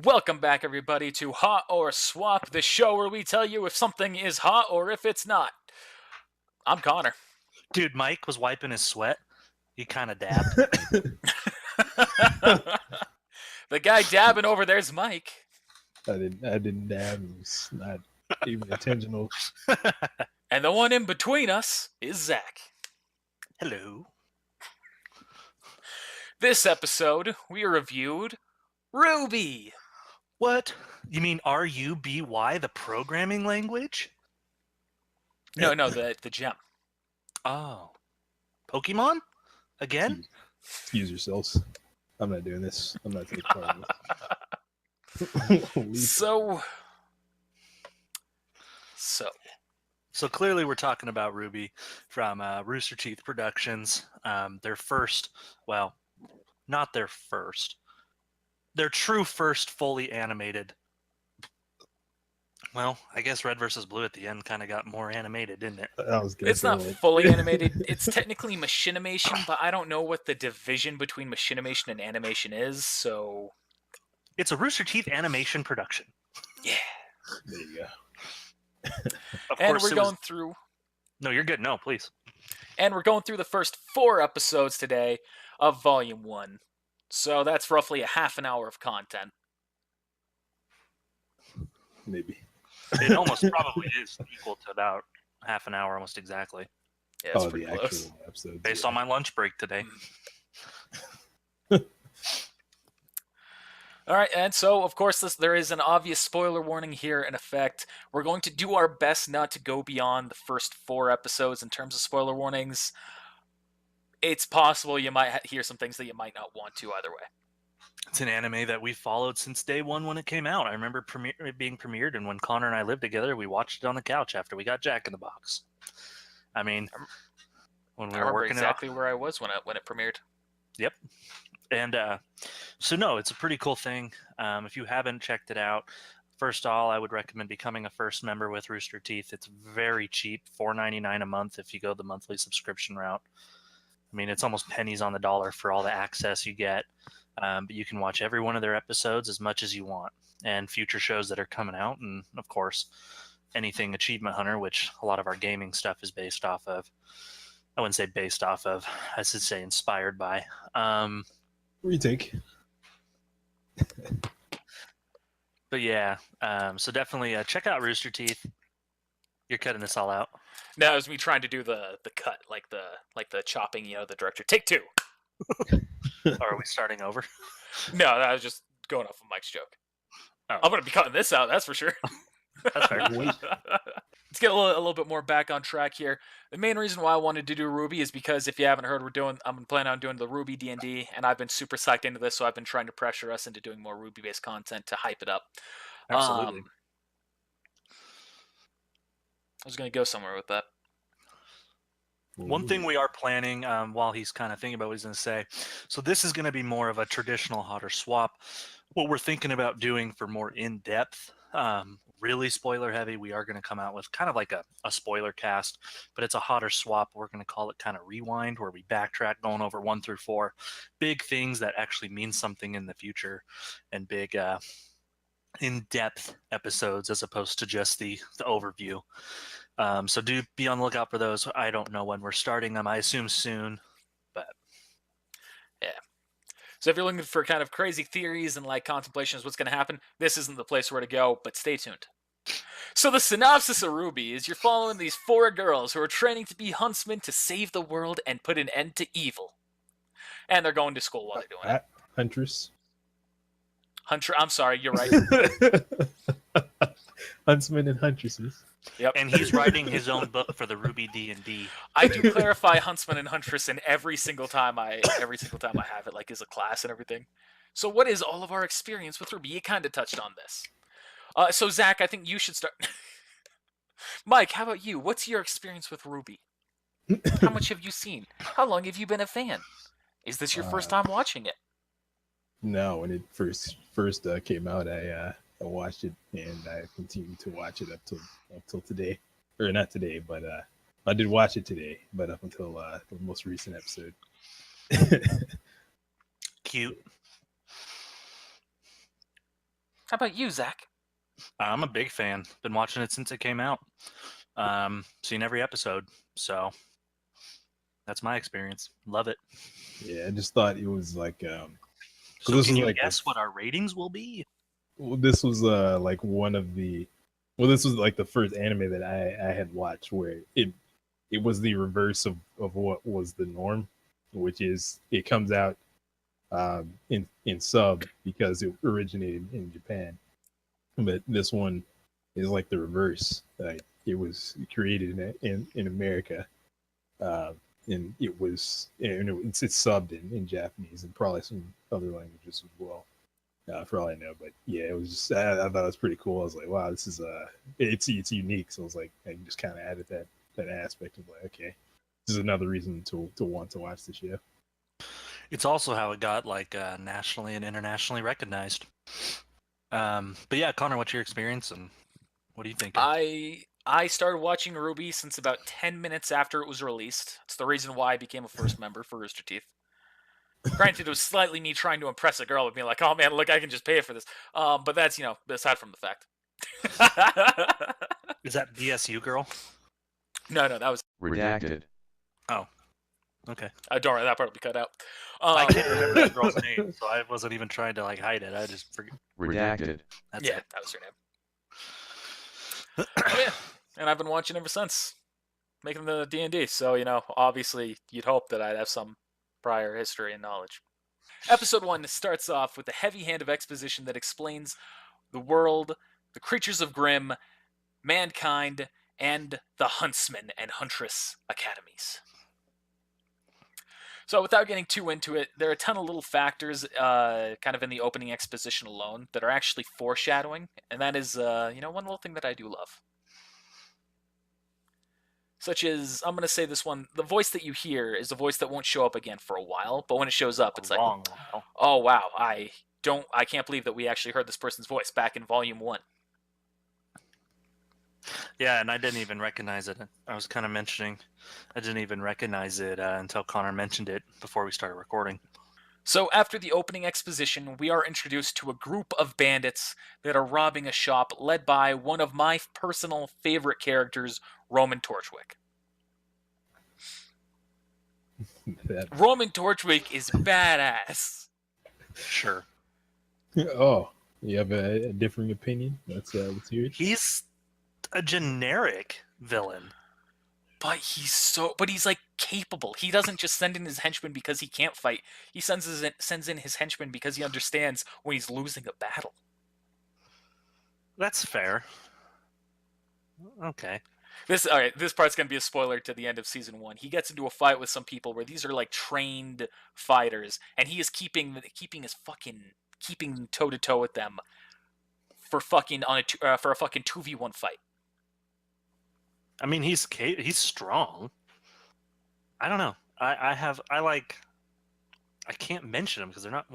Welcome back, everybody, to Hot or Swap, the show where we tell you if something is hot or if it's not. I'm Connor. Dude, Mike was wiping his sweat. He kind of dabbed. The guy dabbing over there's Mike. I didn't dab. It was not even intentional. And the one in between us is Zach. Hello. This episode, we reviewed RWBY. What? You mean RUBY, the programming language? No, the gem. Oh. Pokemon? Again? Excuse yourselves. I'm not doing this. I'm not taking part of this. So clearly we're talking about RWBY from Rooster Teeth Productions. Their first, well, not their first. Their true first fully animated. Well, I guess Red vs. Blue at the end kind of got more animated, didn't it? It's not fully animated. It's technically machinimation, but I don't know what the division between machinimation and animation is, so... It's a Rooster Teeth animation production. Yeah. There you go. And we're going through... No, you're good. No, please. And we're going through the first 4 episodes today of Volume 1. So that's roughly a half an hour of content. Maybe. It almost probably is equal to about half an hour, almost exactly. Yeah, it's pretty close. Actual episodes, Based on my lunch break today. All right, and so, of course, there is an obvious spoiler warning here in effect. We're going to do our best not to go beyond the first 4 episodes in terms of spoiler warnings. It's possible you might hear some things that you might not want to either way. It's an anime that we followed since day one when it came out. I remember it being premiered, and when Connor and I lived together, we watched it on the couch after we got Jack in the Box. I mean, when we were working exactly where I was when it premiered. Yep. And so, no, it's a pretty cool thing. If you haven't checked it out, first of all, I would recommend becoming a first member with Rooster Teeth. It's very cheap, $4.99 a month if you go the monthly subscription route. I mean, it's almost pennies on the dollar for all the access you get. But you can watch every one of their episodes as much as you want, and future shows that are coming out, and of course anything Achievement Hunter, which a lot of our gaming stuff is based off of. I wouldn't say based off of, I should say inspired by. Retake. But yeah, so definitely check out Rooster Teeth. You're cutting this all out. No, it was me trying to do the cut, like the chopping, the director. Take 2. Or are we starting over? No, I was just going off of Mike's joke. Oh. I'm going to be cutting this out, that's for sure. That's fair. Let's get a little bit more back on track here. The main reason why I wanted to do RWBY is because if you haven't heard, I'm planning on doing the RWBY D&D, and I've been super psyched into this, so I've been trying to pressure us into doing more RWBY-based content to hype it up. Absolutely. I was going to go somewhere with that. One thing we are planning, while he's kind of thinking about what he's going to say, so this is going to be more of a traditional hot or swap. What we're thinking about doing for more in-depth, really spoiler heavy, we are going to come out with kind of like a spoiler cast, but it's a hot or swap. We're going to call it kind of rewind, where we backtrack going over 1 through 4. Big things that actually mean something in the future, and big in-depth episodes as opposed to just the overview. So do be on the lookout for those. I don't know when we're starting them. I assume soon, but yeah. So if you're looking for kind of crazy theories and like contemplations, what's going to happen, this isn't the place where to go, but stay tuned. So the synopsis of RWBY is you're following these 4 girls who are training to be huntsmen to save the world and put an end to evil. And they're going to school while they're doing it. Huntress. I'm sorry, you're right. Huntsmen and huntresses. Yep. And he's writing his own book for the RWBY D&D. I do clarify huntsman and huntress in every single time I have it, like as a class and everything. So what is all of our experience with RWBY? You kind of touched on this. So Zach, I think you should start. Mike, how about you? What's your experience with RWBY? How much have you seen? How long have you been a fan? Is this your first time watching it? No, when it first came out, I watched it, and I continued to watch it up till today, or not today, but I did watch it today, but up until the most recent episode. Cute. How about you, Zach? I'm a big fan. Been watching it since it came out. Seen every episode. So that's my experience. Love it. Yeah, I just thought it was like So this can was you like guess what our ratings will be? this was like one of the this was like the first anime that I had watched where it was the reverse of what was the norm, which is it comes out in sub because it originated in Japan, but this one is like the reverse. Like it was created in America, and it's subbed in Japanese and probably some other languages as well. For all I know, but yeah, it was just I thought it was pretty cool. I was like, wow, this is it's unique. So I was like, I just kind of added that aspect of like, okay, this is another reason to want to watch the show. It's also how it got like nationally and internationally recognized. But yeah, Connor, what's your experience and what do you think? I started watching RWBY since about 10 minutes after it was released. It's the reason why I became a first member for Rooster Teeth. Granted, it was slightly me trying to impress a girl with being like, "Oh man, look, I can just pay it for this." But that's aside from the fact. Is that BSU girl? No, that was Redacted. Oh, okay. don't worry, that part will be cut out. I can't remember that girl's name, so I wasn't even trying to like hide it. I just forget. Redacted. That's yeah, it. that was her name. Oh yeah, and I've been watching ever since, making the D&D. So obviously, you'd hope that I'd have some prior history and knowledge. Episode 1 starts off with a heavy hand of exposition that explains the world, the creatures of Grimm, mankind, and the Huntsman and Huntress academies. So without getting too into it, there are a ton of little factors kind of in the opening exposition alone that are actually foreshadowing, and that is one little thing that I do love. Such as, I'm going to say this one, the voice that you hear is a voice that won't show up again for a while, but when it shows up, it's like, Long while. oh wow, I can't believe that we actually heard this person's voice back in Volume 1. Yeah, and I didn't even recognize it. I was kind of mentioning I didn't even recognize it until Connor mentioned it before we started recording. So after the opening exposition, we are introduced to a group of bandits that are robbing a shop led by one of my personal favorite characters, Roman Torchwick. Roman Torchwick is badass. Sure. Oh, you have a differing opinion? Let's hear it. He's a generic villain. But he's like capable. He doesn't just send in his henchmen because he can't fight. He sends in his henchmen because he understands when he's losing a battle. That's fair. Okay. This part's gonna be a spoiler to the end of season 1. He gets into a fight with some people where these are like trained fighters, and he is keeping toe to toe with them for fucking for a fucking 2v1 fight. I mean, he's strong. I don't know. I can't mention them because they're not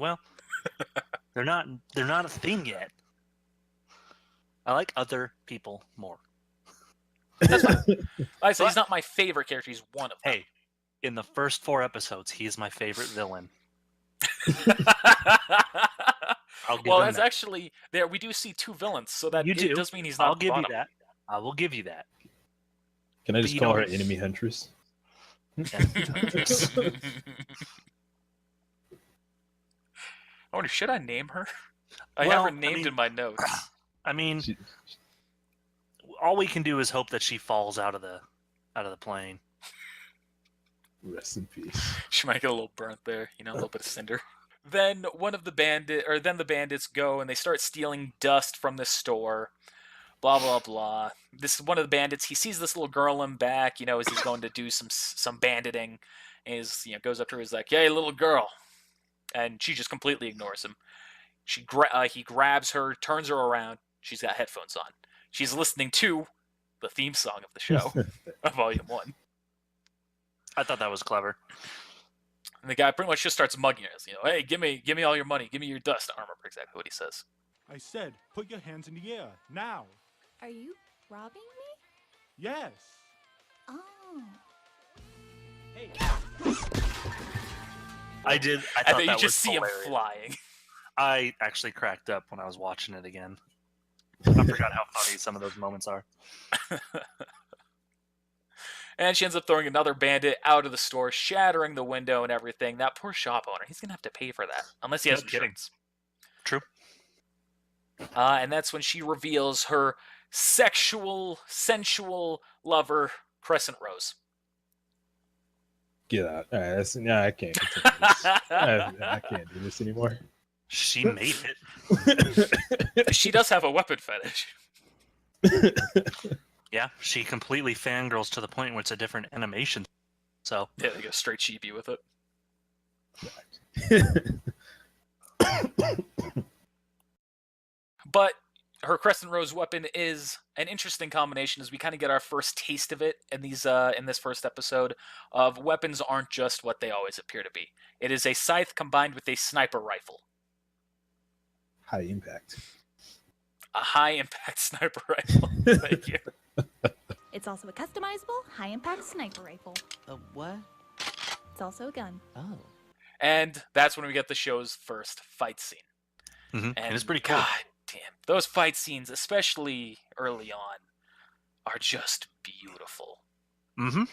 they're not a thing yet. I like other people more. That's fine. I say he's not my favorite character. He's one of them. Hey, in the first 4 episodes, he is my favorite villain. Well, that's actually there. We do see 2 villains, so that does mean he's not. I'll give you that. I will give you that. Can I just call her Enemy Huntress? I wonder, should I name her? I have her named in my notes. I mean, all we can do is hope that she falls out of the plane. Rest in peace. She might get a little burnt there, a little bit of cinder. Then the bandits go and they start stealing dust from this store. Blah blah blah. This is one of the bandits. He sees this little girl in back, as he's going to do some banditing, and goes up to her. He's like, "Hey, little girl," and she just completely ignores him. He grabs her, turns her around. She's got headphones on. She's listening to the theme song of the show, of Volume 1. I thought that was clever. And the guy pretty much just starts mugging her. Hey, give me all your money. Give me your dust. I don't remember exactly what he says. I said, put your hands in the air, now. Are you robbing me? Yes. Oh. Hey. I thought and then you that just was see hilarious. him flying. I actually cracked up when I was watching it again. I forgot how funny some of those moments are. And she ends up throwing another bandit out of the store, shattering the window and everything. That poor shop owner, he's going to have to pay for that. Unless he has No kidding. insurance. True. And that's when she reveals her sensual lover, Crescent Rose. Get out. All right, I can't continue this. I can't do this anymore. She made it. She does have a weapon fetish. Yeah, she completely fangirls to the point where it's a different animation. So Yeah, they go straight cheapy with it. But her Crescent Rose weapon is an interesting combination as we kind of get our first taste of it in this first episode of weapons aren't just what they always appear to be. It is a scythe combined with a sniper rifle. High impact. A high impact sniper rifle. Thank you. It's also a customizable, high-impact sniper rifle. A what? It's also a gun. Oh. And that's when we get the show's first fight scene. and it's pretty cool. God damn, those fight scenes, especially early on, are just beautiful. Mm-hmm.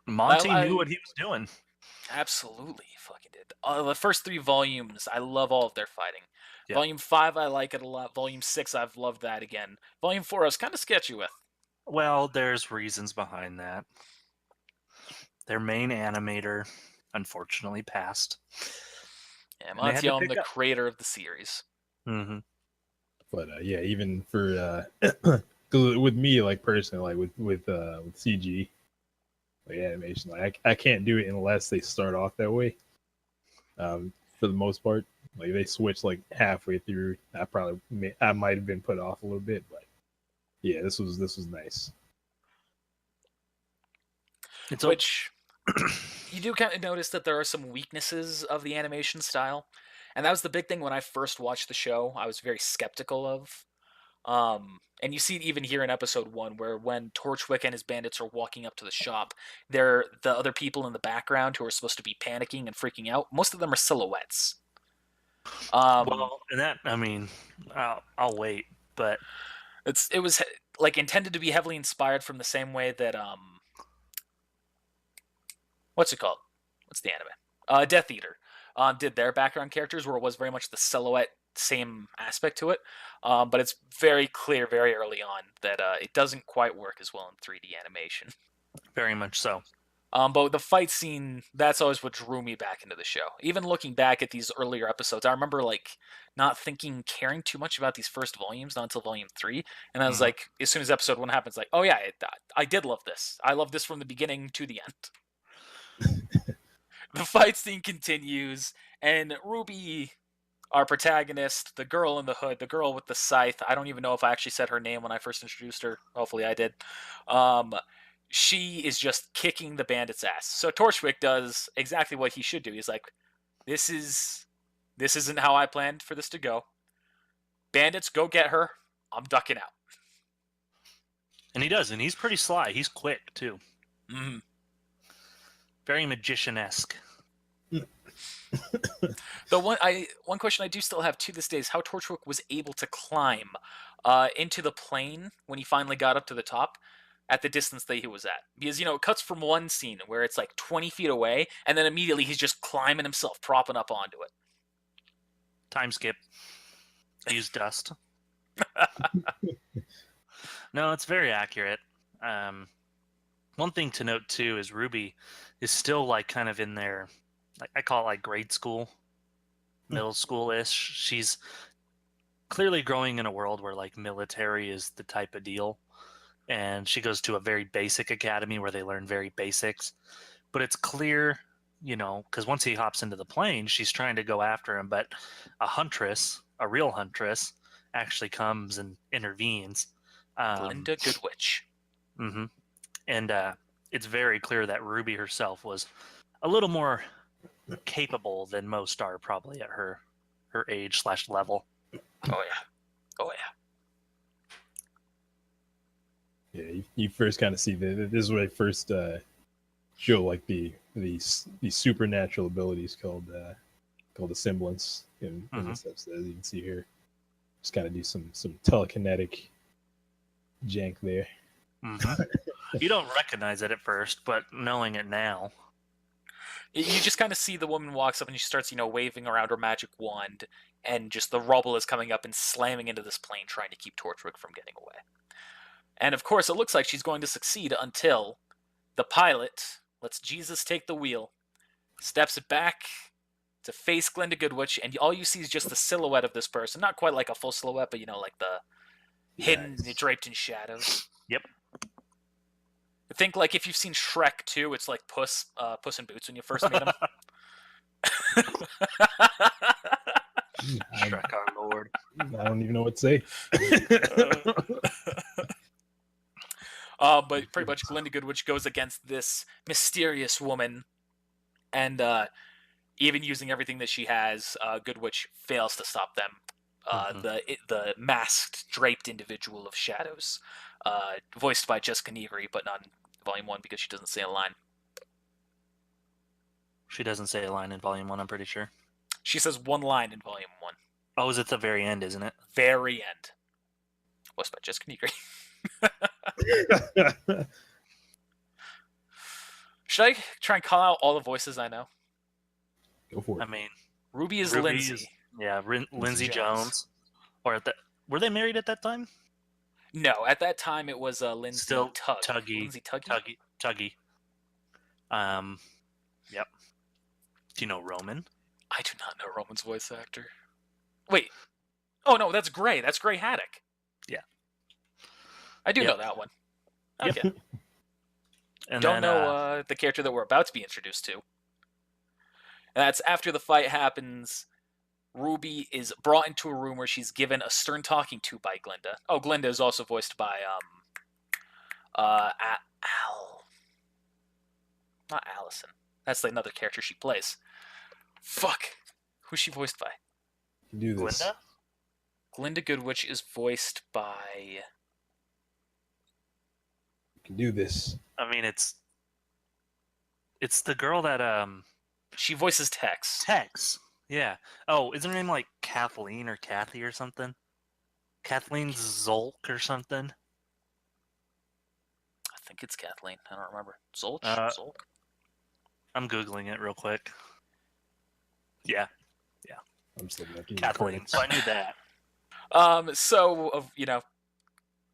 Monty I knew what he was doing. Absolutely, he fucking did. The first 3 volumes, I love all of their fighting. Yeah. Volume 5, I like it a lot. Volume 6, I've loved that again. Volume 4, I was kind of sketchy with. Well, there's reasons behind that. Their main animator, unfortunately, passed. Yeah, they had to Monty, pick the up. creator of the series. Mm-hmm. But yeah, even for 'cause with me, like personally, like with CG, like animation, like I can't do it unless they start off that way. For the most part, like they switch like halfway through. I might have been put off a little bit, but yeah, this was nice. Which you do kind of notice that there are some weaknesses of the animation style, and that was the big thing when I first watched the show. I was very skeptical of, and you see it even here in episode 1, where when Torchwick and his bandits are walking up to the shop, the other people in the background who are supposed to be panicking and freaking out. Most of them are silhouettes. Well, and that, I mean, I'll wait, but it was like intended to be heavily inspired from the same way that what's it called? What's the anime? Death Eater did their background characters, where it was very much the silhouette, same aspect to it. But it's very clear very early on that it doesn't quite work as well in 3D animation. very much so. But the fight scene, that's always what drew me back into the show. Even looking back at these earlier episodes, I remember like not caring too much about these first volumes, not until volume 3. And I was like, as soon as episode 1 happens, like, oh yeah, I did love this. I love this from the beginning to the end. The fight scene continues, and Ruby, our protagonist, the girl in the hood, the girl with the scythe, I don't even know if I actually said her name when I first introduced her. Hopefully I did. She is just kicking the bandit's ass. So Torchwick does exactly what he should do. He's like, this isn't how I planned for this to go. Bandits, go get her. I'm ducking out. And he does, and he's pretty sly. He's quick, too. Mm-hmm. Very magician-esque. The one question I do still have to this day is how Torchwick was able to climb into the plane when he finally got up to the top at the distance that he was at. Because, it cuts from one scene where it's like 20 feet away, and then immediately he's just climbing himself, propping up onto it. Time skip. Use dust. No, it's very accurate. One thing to note, too, is RWBY is still, like, kind of in their, like, I call it, like, grade school, middle school-ish. She's clearly growing in a world where, like, military is the type of deal. And she goes to a very basic academy where they learn very basics. But it's clear, because once he hops into the plane, she's trying to go after him. But a real huntress, actually comes and intervenes. Linda Goodwich. Mm-hmm. And it's very clear that RWBY herself was a little more capable than most are probably at her age/level. Oh, yeah. Oh, yeah. Yeah, you first kind of see this is where they first show like these supernatural abilities called called the semblance in Mhm. this episode, as you can see here. Just kind of do some telekinetic jank there. Mhm. You don't recognize it at first, but knowing it now, You just kind of see the woman walks up and she starts, waving around her magic wand, and just the rubble is coming up and slamming into this plane, trying to keep Torchwick from getting away. And of course, it looks like she's going to succeed until the pilot lets Jesus take the wheel, steps back to face Glinda Goodwitch, and all you see is just the silhouette of this person. Not quite like a full silhouette, but like the hidden, Yes. draped in shadows. Yep. I think like if you've seen Shrek 2, it's like Puss in Boots when you first meet him. Shrek our Lord. I don't even know what to say. But pretty much Glinda Goodwitch goes against this mysterious woman, and even using everything that she has, Goodwitch fails to stop them. The masked, draped individual of shadows, voiced by Jessica Negri, but not in Volume 1 because she doesn't say a line. She doesn't say a line in Volume 1, I'm pretty sure. She says one line in Volume 1. Oh, is it the very end, isn't it? Very end. Voiced by Jessica Negri. Should I try and call out all the voices I know? Go for it. I mean, Ruby is Ruby Lindsay. is- yeah, Lindsay Jones. Jones. Or were they married at that time? No, at that time it was Lindsay Still Tugg. Tuggy. Lindsay Tuggy? Tuggy. Yep. Do you know Roman? I do not know Roman's voice actor. Wait. Oh no, that's Gray. That's Gray Haddock. Yeah. I do Yep. know that one. Yep. Okay. And Don't then, know the character that we're about to be introduced to. And that's after the fight happens. Ruby is brought into a room where she's given a stern talking to by Glinda. Oh, Glinda is also voiced by not Allison. That's another character she plays. Fuck. Who's she voiced by? You can do this. Glinda? Glinda Goodwitch is voiced by. You can do this. I mean, it's the girl that She voices Tex. Tex. Yeah. Oh, isn't her name like Kathleen or Kathy or something? Kathleen Zolk or something? I think it's Kathleen. I don't remember. Zolch? Zolk? I'm Googling it real quick. Yeah, I'm just looking at the Kathleen. recordings. So I knew that.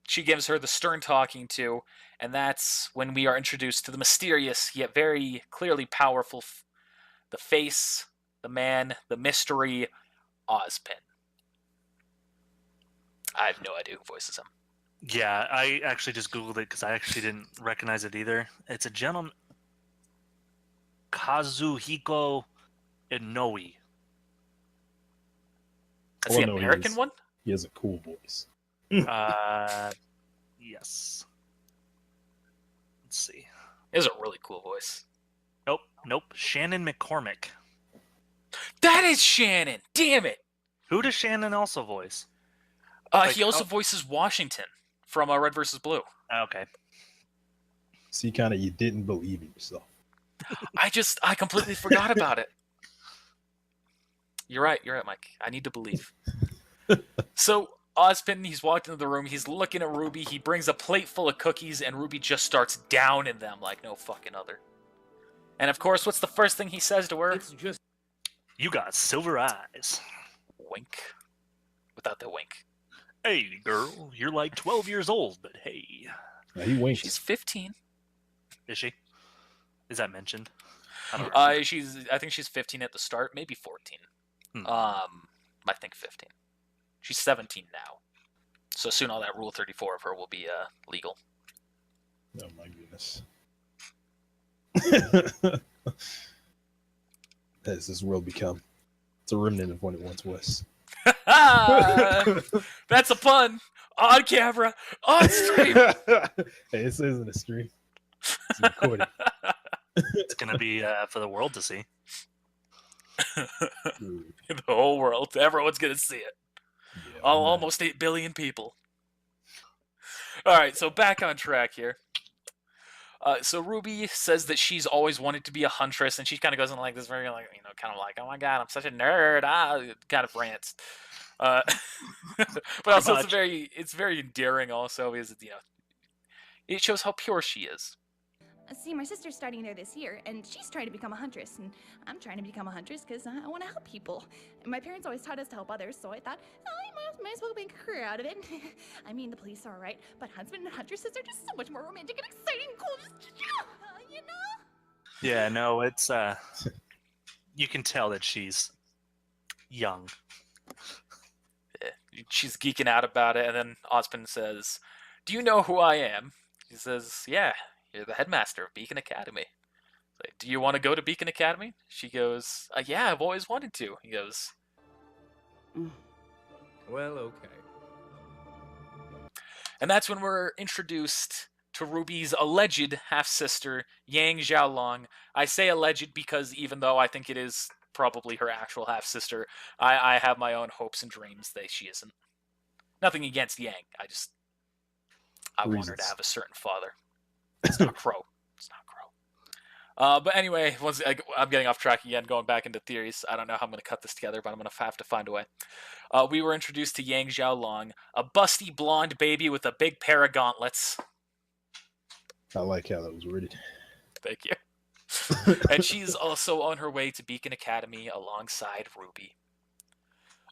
She gives her the stern talking to, and that's when we are introduced to the mysterious yet very clearly powerful, the face, the man, the mystery, Ozpin. I have no idea who voices him. Yeah, I actually just Googled it because I actually didn't recognize it either. It's a gentleman, Kazuhiko Inoue. That's Oh, the no, he American is. one? He has a cool voice. Yes. Let's see. He has a really cool voice. Nope. Shannon McCormick. That is Shannon! Damn it! Who does Shannon also voice? He also voices Washington from Red vs. Blue. Okay. See, kind of, you didn't believe in yourself. I completely forgot about it. You're right, Mike. I need to believe. So, Ozpin, he's walked into the room, he's looking at Ruby, he brings a plate full of cookies, and Ruby just starts downing them like no fucking other. And of course, what's the first thing he says to her? It's just You got silver eyes. Wink. Without the wink. Hey, girl, you're like 12 years old, but hey. Now, he winks. She's 15. Is she? Is that mentioned? I don't remember. I think she's 15 at the start, maybe 14. Hmm. I think 15. She's 17 now. So soon all that Rule 34 of her will be legal. Oh my goodness. Has this world become? It's a remnant of what it once was. That's a pun! On camera! On stream! Hey, this isn't a stream. It's recorded. It's going to be for the world to see. Ooh, The whole world. Everyone's gonna see it. yeah, Almost 8 billion people. Alright, so back on track here. So Ruby says that she's always wanted to be a huntress, and she kind of goes in like this very like kind of like, oh my god, I'm such a nerd, kind of rants. Uh, but also much. it's very endearing also because it shows how pure she is. See, my sister's starting there this year, and she's trying to become a huntress, and I'm trying to become a huntress because I want to help people. And my parents always taught us to help others, so I thought, I might as well make a career out of it. I mean, the police are alright, but huntsmen and huntresses are just so much more romantic and exciting and cool, you know? Yeah, no, it's you can tell that she's young. She's geeking out about it, and then Ozpin says, "Do you know who I am?" She says, "Yeah, you're the headmaster of Beacon Academy." Like, "Do you want to go to Beacon Academy?" She goes, "Yeah, I've always wanted to." He goes, Well, okay. and that's when we're introduced to Ruby's alleged half-sister, Yang Xiaolong. I say alleged because even though I think it is probably her actual half-sister, I have my own hopes and dreams that she isn't. Nothing against Yang. I want her to Reasons. have a certain father. It's not Crow. It's not Crow. But anyway, I'm getting off track again, going back into theories. I don't know how I'm going to cut this together, but I'm going to have to find a way. We were introduced to Yang Xiaolong, a busty blonde baby with a big pair of gauntlets. I like how that was worded. Thank you. And she's also on her way to Beacon Academy alongside RWBY.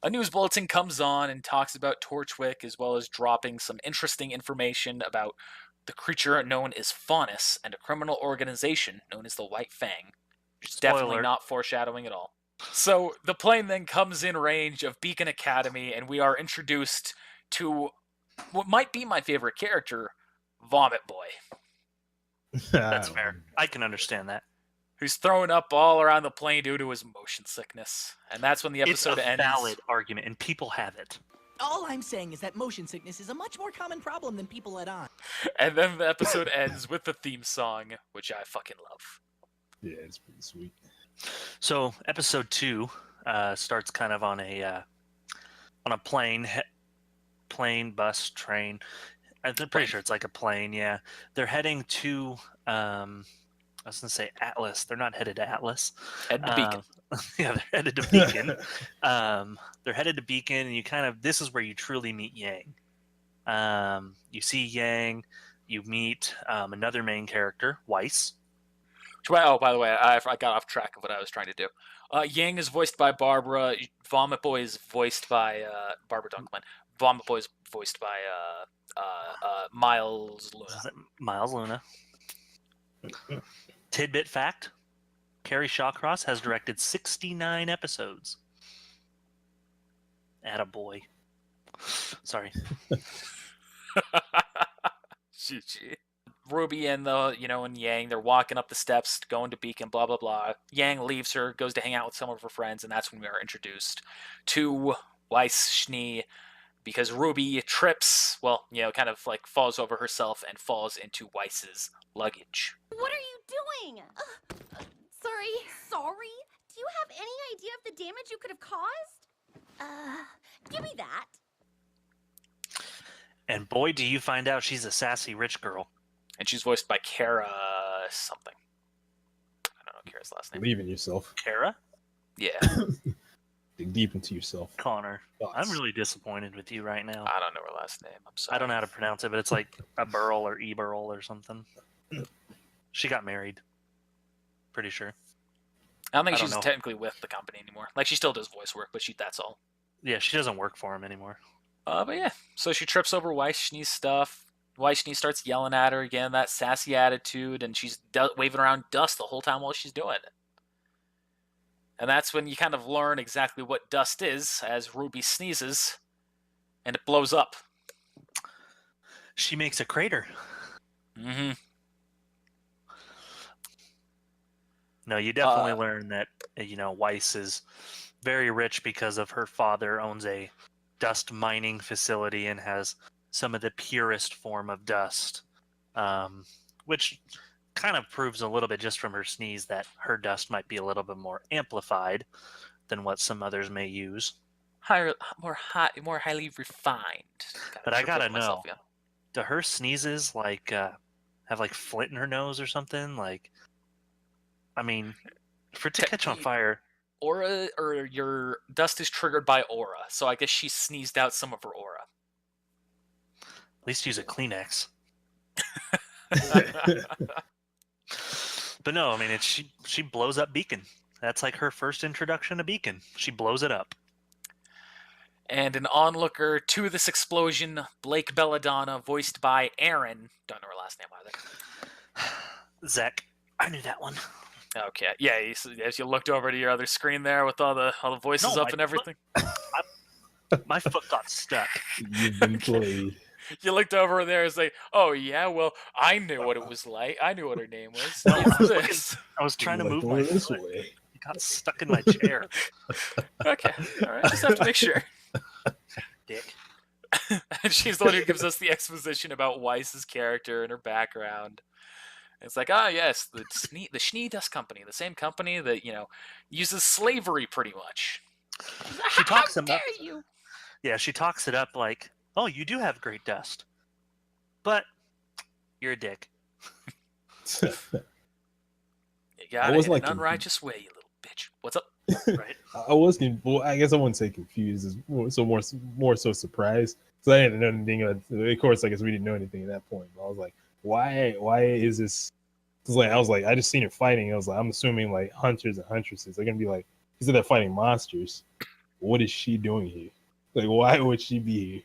A news bulletin comes on and talks about Torchwick, as well as dropping some interesting information about the creature known as Faunus and a criminal organization known as the White Fang, which is definitely Spoiler. not foreshadowing at all. So the plane then comes in range of Beacon Academy, and we are introduced to what might be my favorite character, Vomit Boy, That's fair. I can understand that. who's thrown up all around the plane due to his motion sickness. And that's when the It's episode a ends. valid argument, and people have it. All I'm saying is that motion sickness is a much more common problem than people let on. And then the episode ends with the theme song, which I fucking love. Yeah, it's pretty sweet. So episode 2 starts kind of on a plane, bus, train. I'm pretty sure it's like a plane. Yeah, they're heading to. I was gonna say Atlas. They're not headed to Atlas. Head to Beacon. Yeah, they're headed to Beacon. They're headed to Beacon, and this is where you truly meet Yang. You see Yang. You meet another main character, Weiss. Oh, by the way, I got off track of what I was trying to do. Yang is voiced by Barbara. Vomit Boy is voiced by Barbara Dunkelman. Vomit Boy is voiced by Miles Luna. Miles Luna. Tidbit fact: Carrie Shawcross has directed 69 episodes. Attaboy. Sorry. GG. RWBY and Yang, they're walking up the steps, going to Beacon, blah blah blah. Yang leaves her, goes to hang out with some of her friends, and that's when we are introduced to Weiss Schnee, because RWBY trips, kind of like falls over herself and falls into Weiss's luggage. What are you doing? Sorry. Sorry? Do you have any idea of the damage you could have caused? Give me that. And boy, do you find out she's a sassy rich girl. And she's voiced by Kara something. I don't know Kara's last name. Believe in yourself. Kara? Yeah, Dig deep into yourself. Connor. Thoughts? I'm really disappointed with you right now. I don't know her last name. I'm sorry. I don't know how to pronounce it, but it's like a Burl or E-Burl or something. She got married. Pretty sure. I don't think I don't she's know. technically with the company anymore. Like, she still does voice work, but that's all. Yeah, she doesn't work for him anymore. But yeah, so she trips over Weiss Schnee's stuff. Weiss Schnee starts yelling at her again, that sassy attitude, and she's waving around dust the whole time while she's doing it. And that's when you kind of learn exactly what dust is, as RWBY sneezes, and it blows up. She makes a crater. Mm-hmm. No, you definitely learn that, Weiss is very rich because of her father owns a dust mining facility and has some of the purest form of dust, which kind of proves a little bit just from her sneeze that her dust might be a little bit more amplified than what some others may use. More highly refined. But I gotta know, do her sneezes have like flint in her nose or something. Like, I mean, for it to catch on Technically, fire, Aura, or your dust is triggered by aura, so I guess she sneezed out some of her aura. at least use a Kleenex. But no, I mean, she blows up Beacon. That's like her first introduction to Beacon. She blows it up. And an onlooker to this explosion, Blake Belladonna, voiced by Aaron. Don't know her last name either. Zach, I knew that one. Okay, yeah. As you looked over to your other screen there with all the voices No, up and everything, My foot got stuck. You've been played. you looked over there and say, "Oh yeah, well I knew what it was like. I knew what her name was." No, I was This. I was trying to Like, move go my this foot. way. It got stuck in my chair. Okay, all right. Just have to make sure. Dick. And she's the one who gives us the exposition about Weiss's character and her background. It's like, yes, the Schnee Dust Company, the same company that uses slavery pretty much. She talks How about. dare you? Yeah, she talks it up like, "Oh, you do have great dust, but you're a dick." You got I it was in like an unrighteous way, you little bitch. What's up? Right? I was well, I guess I wouldn't say confused, is more so surprised. So I didn't know anything. Of course, I guess we didn't know anything at that point. But I was like, why is this? Cause I was like, I just seen her fighting. I was like, I'm assuming like hunters and huntresses. They're gonna be like, because they're fighting monsters. What is she doing here? Like, why would she be here?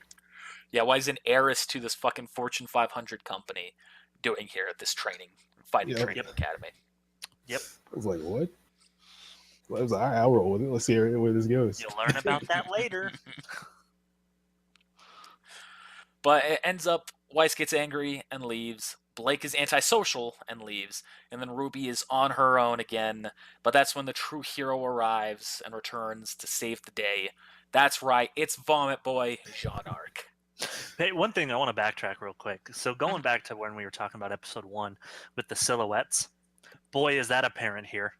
Yeah, why is an heiress to this fucking Fortune 500 company doing here at this fighting Yep. training academy? Yep. I was like, what? Well, I was like, all right, I'll roll with it. Let's see where this goes. You'll learn about that later. But it ends up, Weiss gets angry and leaves. Blake is antisocial and leaves. And then Ruby is on her own again. But that's when the true hero arrives and returns to save the day. That's right, it's Vomit Boy, Jean Arc. Hey, one thing I want to backtrack real quick. So going back to when we were talking about episode 1 with the silhouettes, boy, is that apparent here.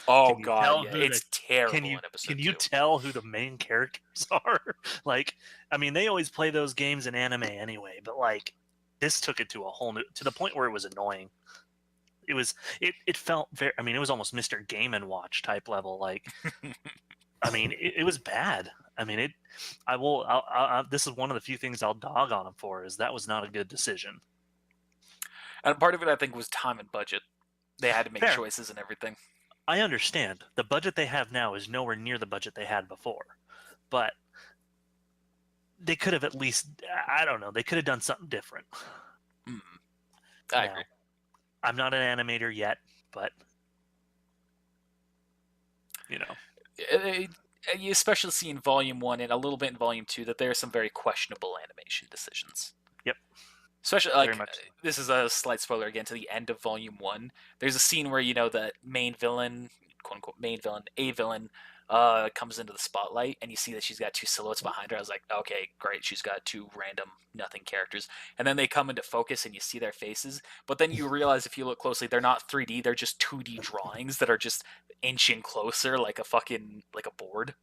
Oh Can you god, tell yeah, who it's terrible Can you in episode 2. tell who the main characters are? Like, I mean, they always play those games in anime anyway, but like, this took it to a whole new, to the point where it was annoying. It felt very. I mean, it was almost Mr. Game and Watch type level. Like, I mean, it was bad. I mean, this is one of the few things I'll dog on him for, is that was not a good decision. And part of it, I think, was time and budget. They had to make Fair. choices and everything. I understand. The budget they have now is nowhere near the budget they had before. But they could have at least, I don't know, they could have done something different. I Now, agree. I'm not an animator yet, but, you know. You especially see in Volume 1 and a little bit in Volume 2 that there are some very questionable animation decisions. Yep. Especially, Very like, much so. this is a slight spoiler again to the end of Volume 1. There's a scene where, the main villain, quote-unquote main villain, a villain, comes into the spotlight, and you see that she's got 2 silhouettes behind her. I was like, okay, great, she's got 2 random nothing characters. And then they come into focus, and you see their faces, but then you realize if you look closely, they're not 3D, they're just 2D drawings that are just inching closer like a board.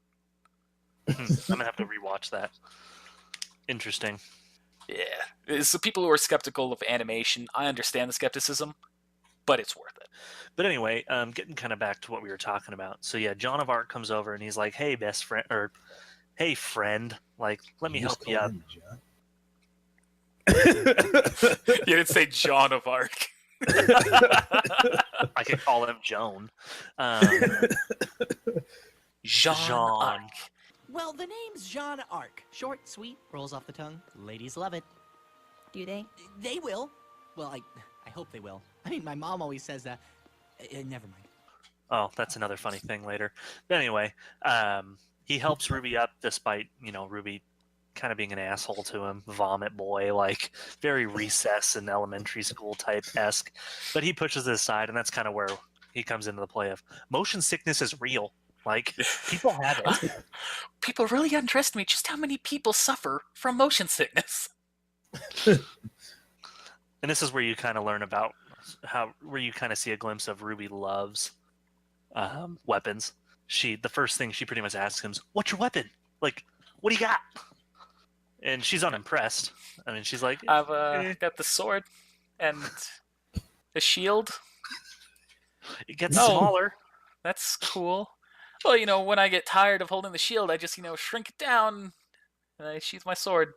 I'm gonna have to rewatch that. Interesting. Yeah. So people who are skeptical of animation, I understand the skepticism, but it's worth it. But anyway, getting kind of back to what we were talking about. So yeah, John of Arc comes over and he's like, "Hey, best friend," or "Hey, friend, like, let me help you out." You didn't say John of Arc. I could call him Joan. Jean Jean. Arc. Well, the name's Jean Arc. Short, sweet, rolls off the tongue. Ladies love it. Do they? They will. Well, I hope they will. I mean, my mom always says that. Never mind. Oh, that's another funny thing later. But anyway, he helps Ruby up despite, Ruby kind of being an asshole to him. Vomit Boy, like very recess and elementary school type-esque. But he pushes it aside, and that's kind of where he comes into the play of motion sickness is real. Like, people have it. People really underestimate just how many people suffer from motion sickness. And this is where you kind of learn about where you kind of see a glimpse of Ruby loves weapons. The first thing she pretty much asks him is, "What's your weapon? Like, what do you got?" And she's unimpressed. I mean, she's like, I've got the sword and the shield. It gets Oh. smaller. That's cool. Well, when I get tired of holding the shield, I just shrink it down and I sheath my sword.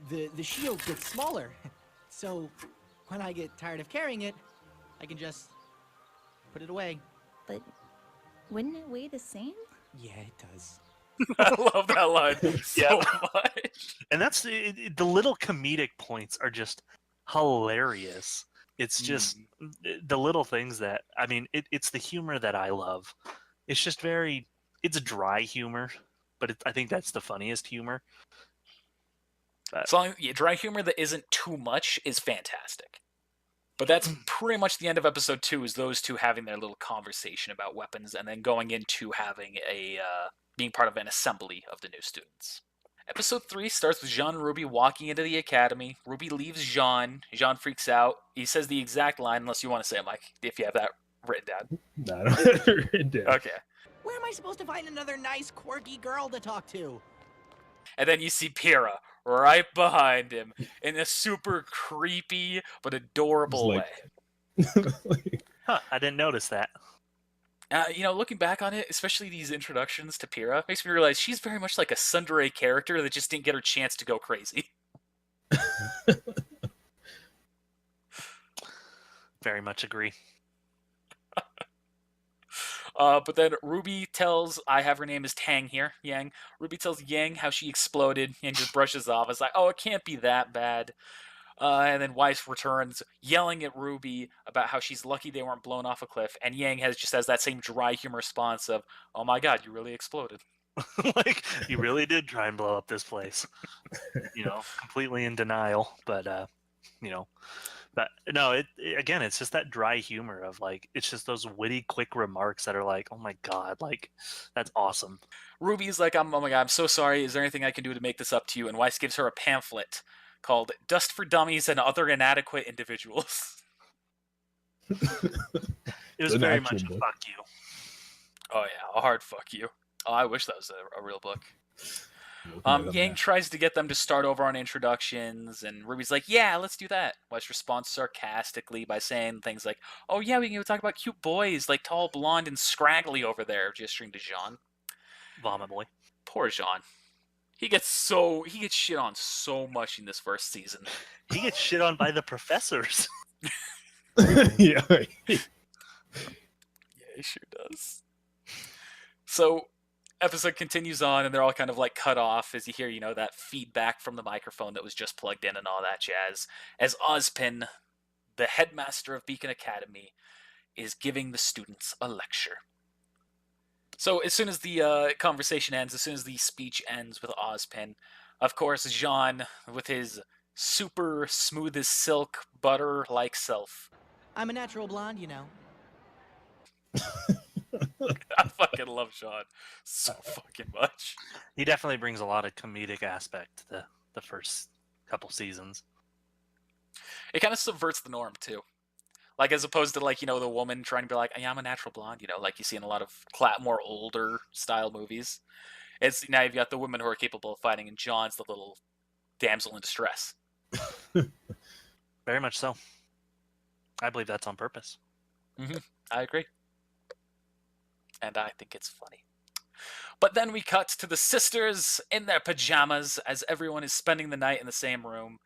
The shield gets smaller, so when I get tired of carrying it, I can just put it away. But wouldn't it weigh the same? Yeah, it does. I love that line so much. And that's the little comedic points are just hilarious. It's just the little things that, I mean, it's the humor that I love. It's just it's dry humor, but I think that's the funniest humor. But, Dry humor that isn't too much is fantastic. But that's pretty much the end of episode 2, is those two having their little conversation about weapons and then going into having being part of an assembly of the new students. Episode 3 starts with Jean and Ruby walking into the academy. Ruby leaves Jean. Jean freaks out. He says the exact line, unless you want to say it, Mike, if you have that written down. No, I don't have it written down. Okay. Where am I supposed to find another nice, quirky girl to talk to? And then you see Pyrrha right behind him in a super creepy but adorable way. Huh, I didn't notice that. Looking back on it, especially these introductions to Pyrrha, makes me realize she's very much like a tsundere character that just didn't get her chance to go crazy. Very much agree. But then Ruby tells, I have her name is Tang here, Yang. Ruby tells Yang how she exploded and just brushes off. It's like, oh, it can't be that bad. And then Weiss returns, yelling at Ruby about how she's lucky they weren't blown off a cliff. And Yang has that same dry humor response of, "Oh my God, you really exploded." Like, you really did try and blow up this place. Completely in denial. But but no, again, it's just that dry humor of like, it's just those witty, quick remarks that are like, oh my God, like, that's awesome. Ruby's like, oh my God, I'm so sorry. Is there anything I can do to make this up to you? And Weiss gives her a pamphlet called Dust for Dummies and Other Inadequate Individuals. It was very much a fuck you. Oh yeah, a hard fuck you. Oh, I wish that was a real book. Yang tries to get them to start over on introductions, and Ruby's like, yeah, let's do that. Weiss responds sarcastically by saying things like, oh yeah, we can go talk about cute boys, like tall, blonde, and scraggly over there, gesturing to Jean. Vomit boy. Poor Jean. He gets shit on so much in this first season. He gets shit on by the professors. Yeah. Yeah, he sure does. So, episode continues on, and they're all kind of like cut off as you hear, that feedback from the microphone that was just plugged in and all that jazz. As Ozpin, the headmaster of Beacon Academy, is giving the students a lecture. So as soon as the conversation ends, as soon as the speech ends with Ozpin, of course, Jean, with his super smooth as silk, butter-like self. I'm a natural blonde, I fucking love Jean so fucking much. He definitely brings a lot of comedic aspect to the first couple seasons. It kind of subverts the norm, too. Like, as opposed to, like, the woman trying to be like, yeah, I'm a natural blonde, like you see in a lot of more older style movies. It's now you've got the women who are capable of fighting, and John's the little damsel in distress. Very much so. I believe that's on purpose. Mm-hmm. I agree. And I think it's funny. But then we cut to the sisters in their pajamas as everyone is spending the night in the same room.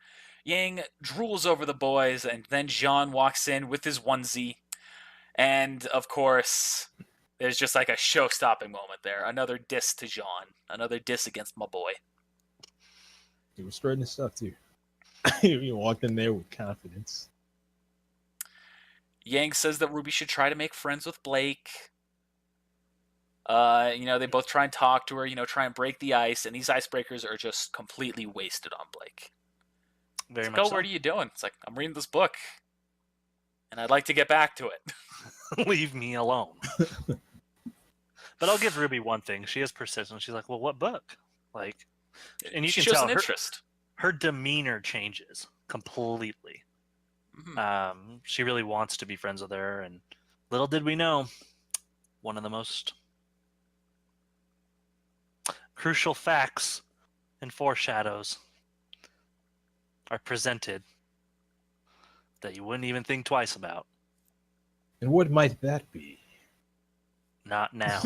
Yang drools over the boys, and then Jean walks in with his onesie. And, of course, there's just like a show-stopping moment there. Another diss to Jean. Another diss against my boy. He was starting his stuff, too. He walked in there with confidence. Yang says that Ruby should try to make friends with Blake. They both try and talk to her, try and break the ice, and these icebreakers are just completely wasted on Blake. Very much much so. so. What are you doing? It's like, I'm reading this book, and I'd like to get back to it. Leave me alone. But I'll give Ruby one thing. She is persistent. She's like, well, what book? Like, and you she can shows tell an interest. Her demeanor changes completely. Mm-hmm. She really wants to be friends with her, and little did we know, one of the most crucial facts and foreshadows are presented that you wouldn't even think twice about. And what might that be? Not now.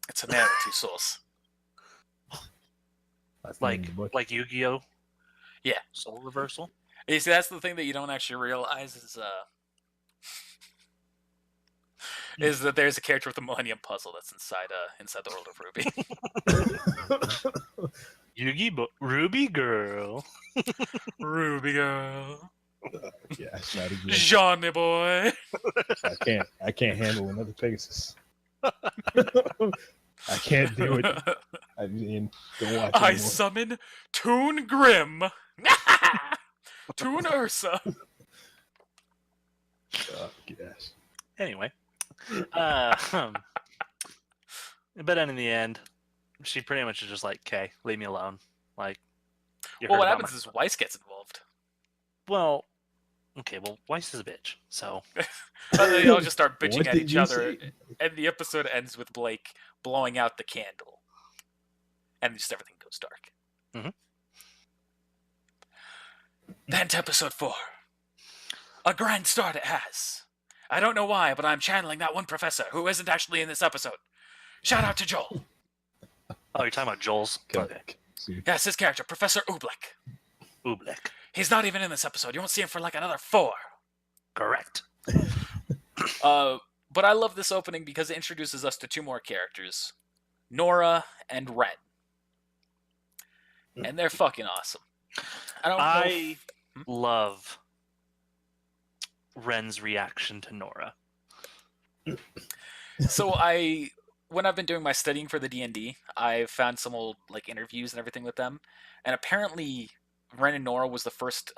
It's a man with two souls. That's the name of the book. like Yu-Gi-Oh. Yeah. Soul Reversal. You see, that's the thing that you don't actually realize is that there's a character with a Millennium Puzzle that's inside the world of RWBY. Yu-Gi-Oh! Ruby Girl. RWBY girl, Yeah, not again. Johnny boy. I can't handle another Pegasus. I can't do it. I mean, don't watch it I anymore. summon Toon Grim. Toon Ursa. Oh, gosh. Anyway. But then in the end, she pretty much is just like, okay, leave me alone. Like, Well, what happens is Weiss gets involved. Well, okay, well, Weiss is a bitch, so... They all just start bitching What at did each you other, say? and the episode ends with Blake blowing out the candle. And just everything goes dark. Mhm. Then to episode 4. A grand start it has. I don't know why, but I'm channeling that one professor who isn't actually in this episode. Shout out to Joel. Oh, you're talking about Joel's? Okay. Okay. See, Yes, his character, Professor Oobleck. Oobleck. He's not even in this episode. You won't see him for like another 4. Correct. But I love this opening because it introduces us to 2 more characters, Nora and Ren. And they're fucking awesome. I don't know. I love Ren's reaction to Nora. So when I've been doing my studying for the D&D, I've found some old like interviews and everything with them, and apparently Ren and Nora was the first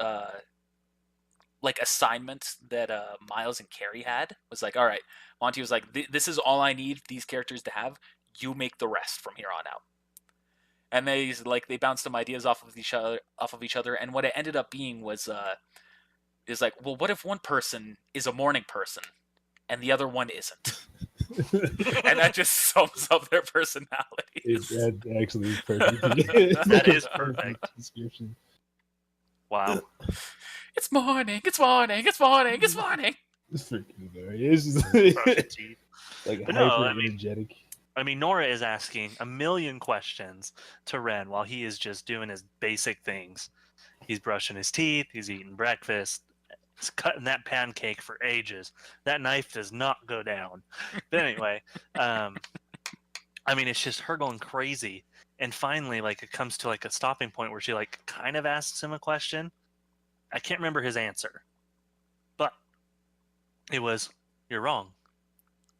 like assignment that Miles and Carrie had. Was like, all right, Monty was like, this is all I need these characters to have. You make the rest from here on out. And they bounced some ideas off of each other, and what it ended up being was is like, well, what if one person is a morning person and the other one isn't? And that just sums up their personalities. that actually is perfect. That is perfect. Description. Wow. It's morning, it's morning, it's morning, it's morning. It's freaking hilarious. It's Brush your teeth. like But no, hyper I mean- energetic. I mean, Nora is asking a million questions to Ren while he is just doing his basic things. He's brushing his teeth, he's eating breakfast, he's cutting that pancake for ages. That knife does not go down. But anyway, I mean, it's just her going crazy. And finally, like, it comes to like a stopping point where she like kind of asks him a question. I can't remember his answer, but it was, "You're wrong.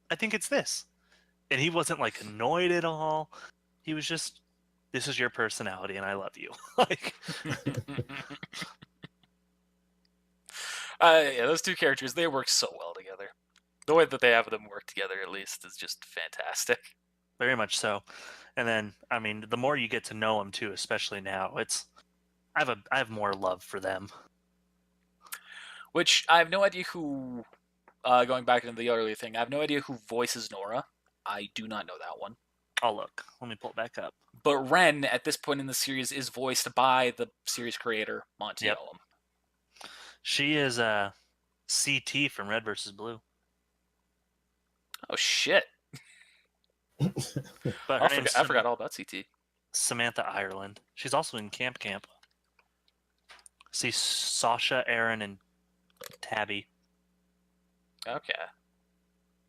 I think it's this." And he wasn't like annoyed at all. He was just, "This is your personality, and I love you." Like, Yeah, those 2 characters, they work so well together. The way that they have them work together, at least, is just fantastic. very much so. And then, I mean, the more you get to know them too, especially now, I have more love for them. Which I have no idea who. Going back into the earlier thing, I have no idea who voices Nora. I do not know that one. Oh, look, let me pull it back up. But Ren, at this point in the series, is voiced by the series creator, Monty Yep. Oum. She is CT from Red vs. Blue. Oh, shit. But I her name's forgot all about CT. Samantha Ireland. She's also in Camp Camp. See Sasha, Aaron, and Tabby. Okay.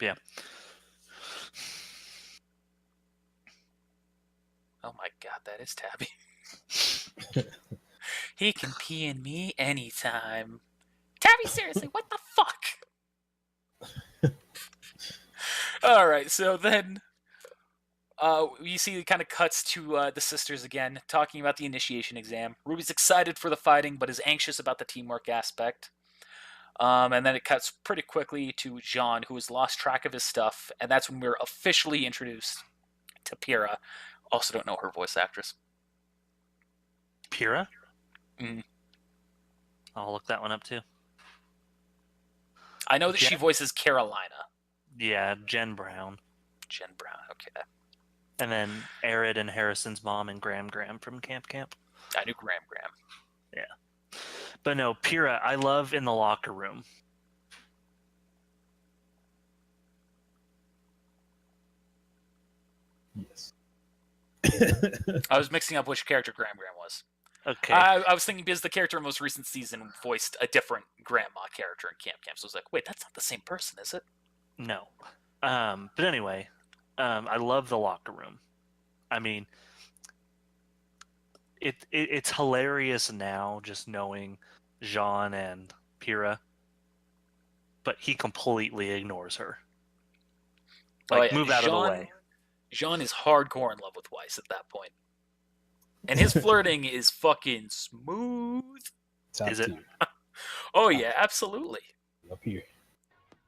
Yeah. Oh my god, that is Tabby. He can pee in me anytime. Tabby, seriously, what the fuck? Alright, so then you see it kind of cuts to the sisters again, talking about the initiation exam. Ruby's excited for the fighting, but is anxious about the teamwork aspect. And then it cuts pretty quickly to Jean, who has lost track of his stuff, and that's when we're officially introduced to Pyrrha. Also don't know her voice actress. Pyrrha? Mhm. I'll look that one up too. I know that she Jen? voices Carolina. Yeah, Jen Brown. Jen Brown, okay. And then Arid and Harrison's mom and Graham from Camp Camp. I knew Graham. But no, Pyrrha, I love in the locker room. Yes. I was mixing up which character Graham was. Okay. I was thinking because the character in most recent season voiced a different grandma character in Camp Camp, so I was like, wait, that's not the same person, is it? No. But anyway, I love the locker room. I mean, it's hilarious now just knowing Jean and Pyrrha, but he completely ignores her. Like, move out of the way. Jean is hardcore in love with Weiss at that point. And his flirting is fucking smooth. Top Is it? tier. Oh, yeah, absolutely. Up here.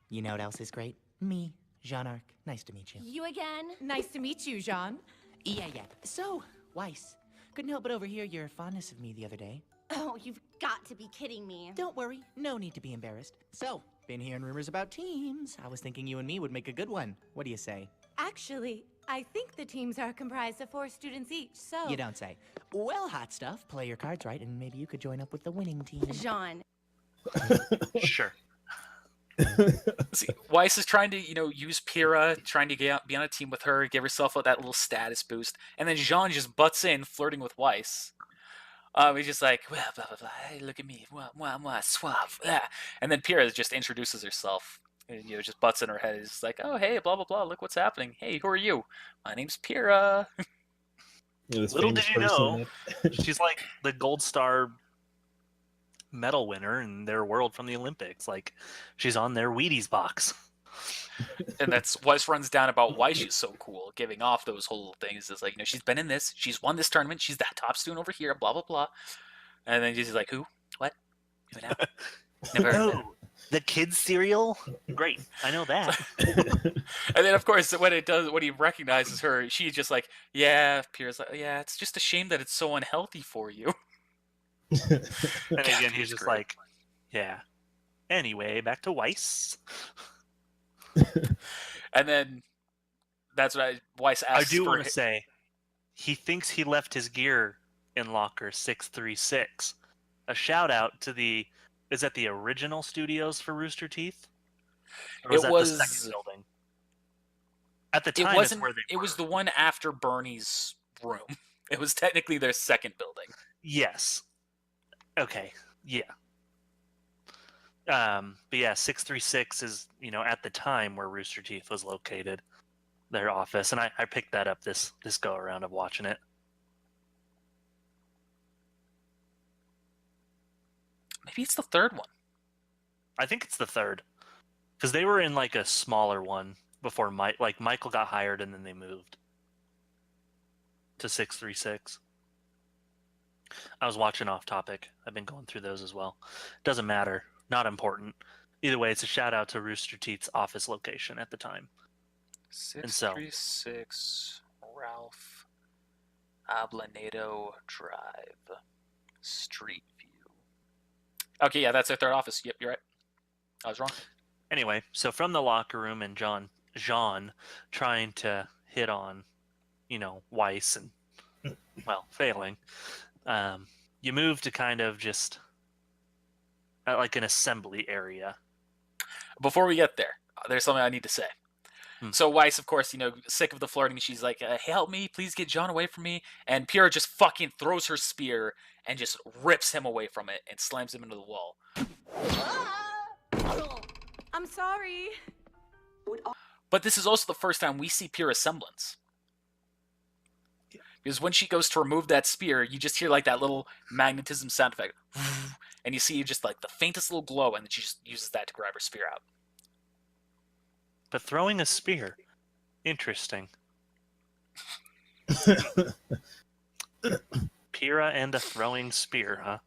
You know what else is great? Me, Jean Arc. Nice to meet you. You again? Nice to meet you, Jean. Yeah. So, Weiss, couldn't help but overhear your fondness of me the other day. Oh, you've got to be kidding me. Don't worry, no need to be embarrassed. So, been hearing rumors about teams. I was thinking you and me would make a good one. What do you say? Actually, I think the teams are comprised of 4 students each, so... You don't say. Well, hot stuff. Play your cards right, and maybe you could join up with the winning team. Jean. Sure. See, Weiss is trying to, use Pyrrha, trying to be on a team with her, give herself that little status boost, and then Jean just butts in, flirting with Weiss. He's just like, well, blah, blah, blah, hey, look at me, moi, suave, ah. And then Pyrrha just introduces herself, and, just butts in her head. It's like, oh, hey, blah, blah, blah, look what's happening. Hey, who are you? My name's Pyrrha. Little did you know, she's like the gold star medal winner in their world from the Olympics. Like, she's on their Wheaties box. And that's Weiss runs down about why she's so cool, giving off those whole things. It's like, she's been in this, she's won this tournament, she's that top student over here, blah, blah, blah. And then she's like, who? What? Who now? Never heard of that. Oh, the kids cereal? Great, I know that. And then, of course, when he recognizes her, she's just like, yeah, Pierre's like, yeah, it's just a shame that it's so unhealthy for you. And again, God, he's just great. like, yeah. Anyway, back to Weiss. And then that's what Weiss asks I do for. want to say, he thinks he left his gear in locker 636. A shout out to is that the original studios for Rooster Teeth? Or was that the second building? At the time, it's where it was the one after Bernie's room. It was technically their second building. Yes. Okay. Yeah. But yeah, 636 is, at the time where Rooster Teeth was located, their office, and I picked that up this go around of watching it. Maybe it's the third one. I think it's the third, because they were in like a smaller one before Michael got hired, and then they moved to 636. I was watching Off Topic. I've been going through those as well. Doesn't matter. Not important. Either way, it's a shout out to Rooster Teeth's office location at the time. 636 Ralph Ablanedo Drive, Street View. Okay, yeah, that's their third office. Yep, you're right. I was wrong. Anyway, so from the locker room and Jean trying to hit on, Weiss and, well, failing, you move to kind of just like an assembly area. Before we get there, there's something I need to say. So Weiss, of course, sick of the flirting, she's like, hey, help me, please get John away from me. And Pyrrha just fucking throws her spear and just rips him away from it and slams him into the wall. I'm sorry. But this is also the first time we see Pyrrha's semblance. Because when she goes to remove that spear, you just hear like that little magnetism sound effect. And you see just like the faintest little glow, and then she just uses that to grab her spear out. But throwing a spear, interesting. Pyrrha and a throwing spear, huh?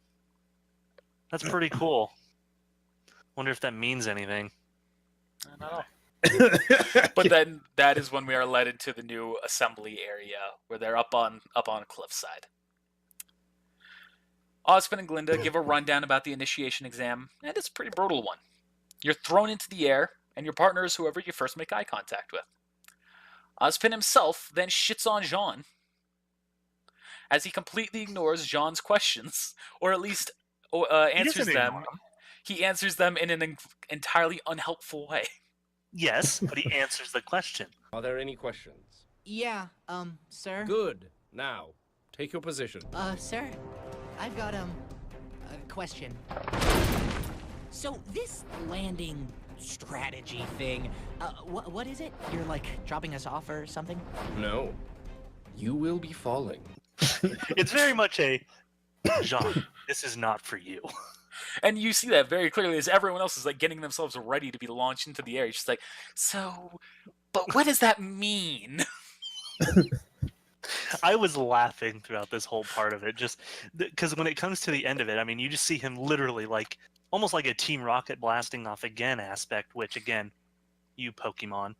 That's pretty cool. Wonder if that means anything. I don't know. But then that is when we are led into the new assembly area where they're up on a cliffside. Ozpin and Glinda give a rundown about the initiation exam, and it's a pretty brutal one. You're thrown into the air, and your partner is whoever you first make eye contact with. Ozpin himself then shits on Jean, as he completely ignores Jean's questions, or at least He answers doesn't them. ignore 'em. He answers them in an entirely unhelpful way. Yes, but he answers the question. Are there any questions? Yeah, sir? Good. Now, take your position. Sir, I've got, a question. So, this landing strategy thing, what is it? You're, like, dropping us off or something? No. You will be falling. It's very much a Jean, this is not for you. And you see that very clearly as everyone else is like getting themselves ready to be launched into the air. It's just like, so, but what does that mean? I was laughing throughout this whole part of it, just because when it comes to the end of it, I mean, you just see him literally like almost like a Team Rocket blasting off again aspect, which again, you Pokemon,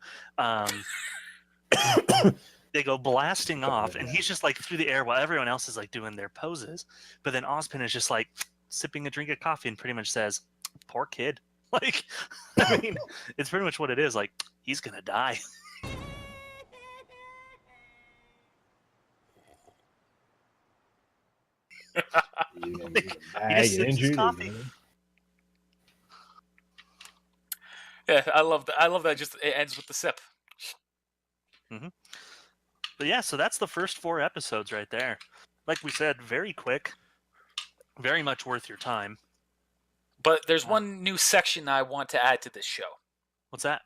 they go blasting off, and he's just like through the air while everyone else is like doing their poses. But then Ozpin is just like sipping a drink of coffee and pretty much says, "Poor kid." Like, I mean, it's pretty much what it is. Like, he's gonna die. I just get sips his injured. coffee. Yeah, I love that. I love that. Just it ends with the sip. But yeah, so that's the first 4 episodes right there. Like we said, very quick, very much worth your time. But there's one new section I want to add to this show. What's that?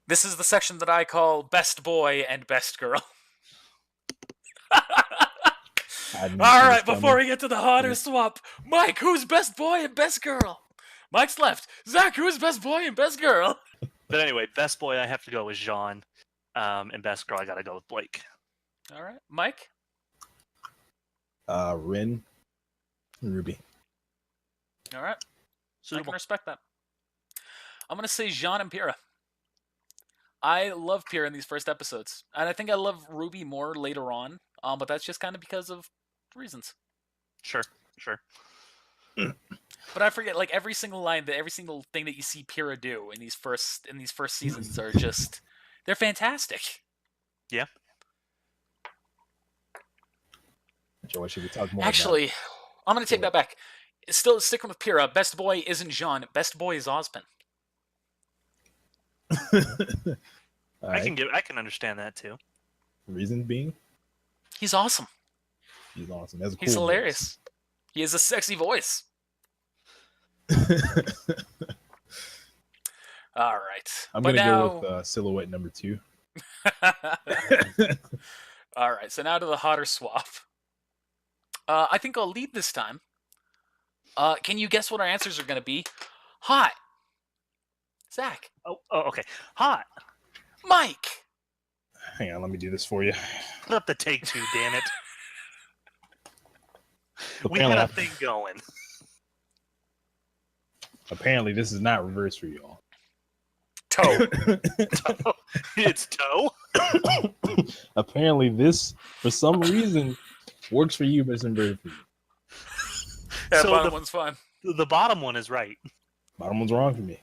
This is the section that I call Best Boy and Best Girl. All right, before we get to the hotter swap, Mike, who's Best Boy and Best Girl? Mike's left. Zach, who's Best Boy and Best Girl? But anyway, best boy I have to go with Jean, and best girl I gotta go with Blake. All right, Mike. Rin, and Ruby. All right, I Suitable. can respect that. I'm gonna say Jean and Pyrrha. I love Pyrrha in these first episodes, and I think I love Ruby more later on. But that's just kind of because of reasons. Sure. But I forget, like every single line, every single thing that you see Pyrrha do in these first seasons are just, they're fantastic. Yeah. Joey, should we talk more? Actually, I'm gonna take that back. Still sticking with Pyrrha. Best boy isn't Jean. Best boy is Ozpin. I can understand that too. Reason being, He's awesome. he's awesome. That's a He's cool hilarious. He has a sexy voice. All right. I'm But gonna now... go with silhouette number 2. All right. So now to the hotter swap. I think I'll lead this time. Can you guess what our answers are going to be? Hot. Zach. Oh, okay. Hot. Mike. Hang on, let me do this for you. Put up the take 2, damn it. We Apparently, had a thing going. apparently this is not reverse for y'all. Toe. It's toe. Apparently this, for some reason, works for you, but it's inverted for you. Yeah, So bottom one's fine. The bottom one is right. Bottom one's wrong for me.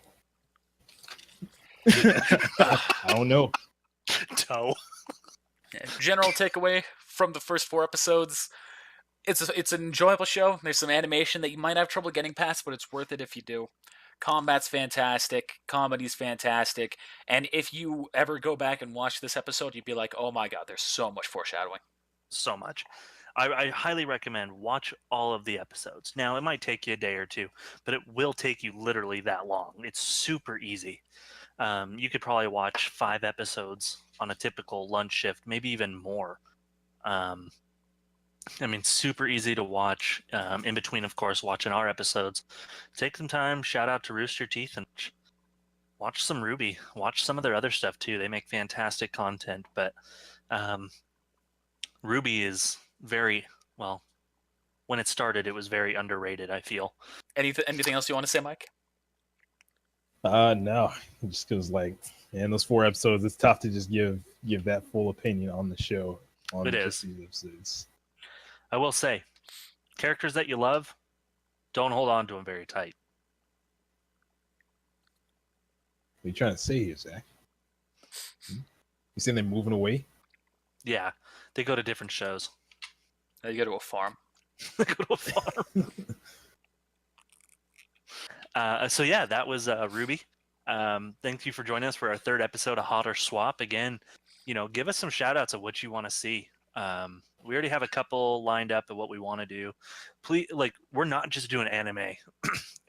I don't know. Toe. General takeaway from the first 4 episodes: it's an enjoyable show. There's some animation that you might have trouble getting past, but it's worth it if you do. Combat's fantastic, comedy's fantastic, and if you ever go back and watch this episode, you'd be like, "Oh my god, there's so much foreshadowing." So much. I highly recommend watch all of the episodes. Now, it might take you a day or 2, but it will take you literally that long. It's super easy. You could probably watch 5 episodes on a typical lunch shift, maybe even more. I mean, super easy to watch. In between, of course, watching our episodes. Take some time, shout out to Rooster Teeth, and watch some RWBY. Watch some of their other stuff, too. They make fantastic content, but RWBY is very, well, when it started, it was very underrated, I feel. Anything else you want to say, Mike? No, just because like in those 4 episodes, it's tough to just give that full opinion on the show. On It just is. these episodes. I will say, characters that you love, don't hold on to them very tight. What are you trying to say here, Zach? You saying they're moving away? Yeah, they go to different shows. You go to a farm. They go to a farm. So yeah, that was Ruby. Thank you for joining us for our third episode of Hot or Swap. Again, give us some shout outs of what you want to see. We already have a couple lined up of what we want to do. Please, we're not just doing anime.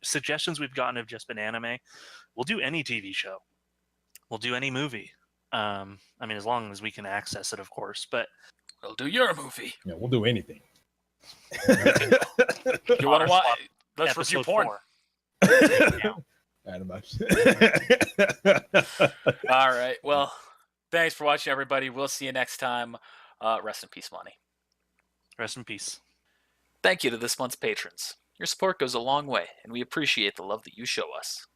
Suggestions we've gotten have just been anime. We'll do any TV show. We'll do any movie. As long as we can access it, of course. But We'll do your movie. Yeah, we'll do anything. You want to watch? Swap Let's review episode porn. 4. All right. Well, thanks for watching, everybody. We'll see you next time. Rest in peace, Monty. Rest in peace. Thank you to this month's patrons. Your support goes a long way, and we appreciate the love that you show us.